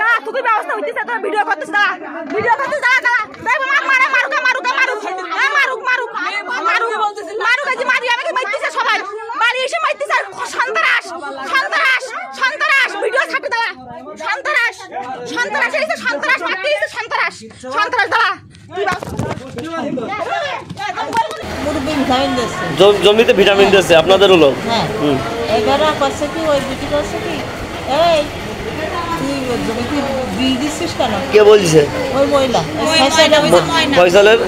না তুই ব্যবস্থা হইতেছে তো ভিডিও করতেছ না ভিডিও করতেছ না দেব মার মারুক আজি মারি আমাকে মাইতেছে সবাই বাড়ি এসে মাইতেছে সন্ত্রাস ভিডিও ছাড়তে দাও সন্ত্রাস এসে সন্ত্রাস মারতেছে সন্ত্রাস দাও জমিতে ভিটামিন দিচ্ছে আপনাদের হলো হ্যাঁ এবারে করছে কি ওই বিটি করছে কি এই তুই জমিতে বিল দিছিস কেন কে বলছে ওই মহিলা ফয়সালের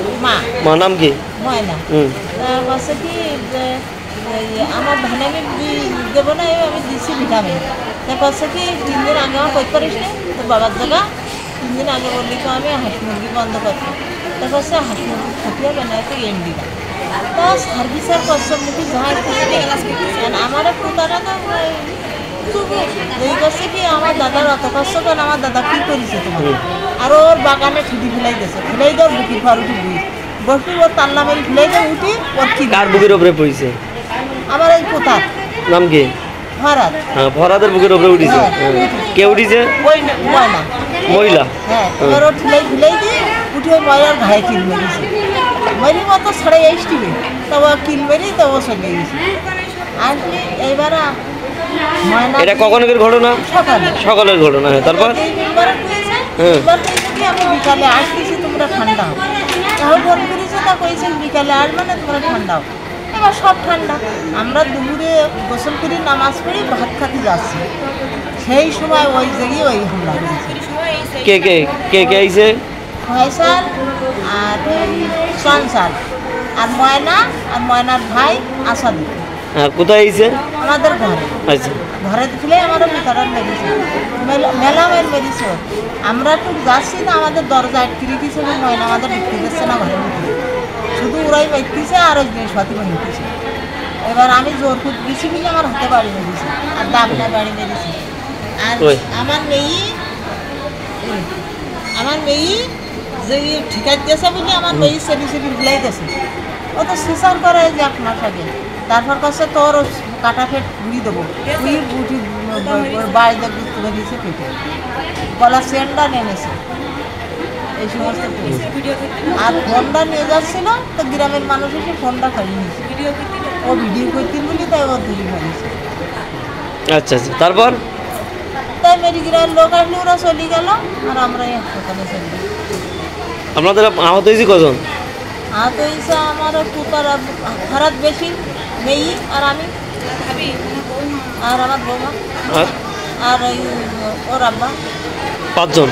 মা নাম কি ময়না করছে কি আমার ধানে আমি দেবো না আমি দিচ্ছি ভিটামিন তা করছে কি 3 দিন আগে আমার কই করিস নি তোর বাবার জায়গা 3 দিন আগে বললি তো আমি হাঁস মুরগি বন্ধ করছি তা করছে হাঁস মুরগি ক্ষতি হবে না তো এমডি তা সার্ভিসের কষ্টমুখী যাই আমার পুতারা তো এই করছে কি আমার দাদার অত কষ্ট কেন আমার দাদা কি করেছে তোমার আর ওর বাগানে ঠুটি ফেলাই দিয়েছে ফেলাই দেওয়ার বুকি ফারুটি বসি ওর তাল্লা মেরি ফেলাই দিয়ে উঠি ওর কি কার বুকের উপরে পড়েছে আমার এই পোতার নাম কি ফরাদ হ্যাঁ ফরাদের বুকের উপরে উঠেছে কে উঠেছে ওই ময়না মহিলা হ্যাঁ এবার ও ফেলাই দিয়ে উঠে ওই ময়লার ঘায়ে কিল মেরেছে মেরি মতো সাড়ে আসটিবে তো ও কিল মেরি তো ও চলে গেছে আর এইবার এটা কখনকার ঘটনা সকালের ঘটনা হ্যাঁ তারপর আমি বিকালে আসতেছি তোমরা ঠান্ডা হও তাও ফোন করেছে তা কইছে বিকালে আসবে না তোমরা ঠান্ডা হও এবার সব ঠান্ডা আমরা দুপুরে গোসল করি নামাজ পড়ি ভাত খাতে যাচ্ছি সেই সময় ওই জায়গায় ওই হামলা করেছে কে আইছে ফয়সাল আর সনসাল আর ময়নার ভাই আসাদ হ্যাঁ কোথায় আইছে আমাদের ঘরে আচ্ছা ঘরে দেখলে আমারও ভিতরে মেরেছে মেলা মেরেছে আমরা একটু যাচ্ছি না আমাদের দরজা আটকে রেখেছে ময়না আমাদের ঢুকতে যাচ্ছে না ঘরের ভিতরে শুধু ওরাই বাইতেছে আর ওই জিনিসপাতি ভাঙতেছে এবার আমি জোর করে দিয়েছি বলে আমার হাতে বাড়ি মেরেছে আর দাবনা বাড়ি মেরেছে আর আমার মেয়ে যে ঠিকাই দিয়েছে বলে আমার মেয়ে সেটি ভুলাই দিয়েছে ও তো সিসার করে যে 1 মাস আগে তারপর কাছে তোর কাটা ফেট ঘুরি দেবো তুই বুটি বাড়িতে বুঝতে পেরেছে পেটে গলা চেনটা নেমেছে এই সমস্ত আর ফোনটা নিয়ে যাচ্ছিল তো গ্রামের মানুষ এসে ফোনটা খাইয়ে নিয়েছে ও ভিডিও করতে বলি তাই ও ধরে ফেলেছে আচ্ছা তারপর তাই মেরি গ্রামের লোক আসলে ওরা চলে গেল আর আমরা হাসপাতালে চলে গেলাম আপনাদের আহত হয়েছে কজন আহত হয়েছে আমার পুতার খারাপ বেশি মেয়ে আর আমি আর আমার বৌমা আর ওর আব্বা 5 জন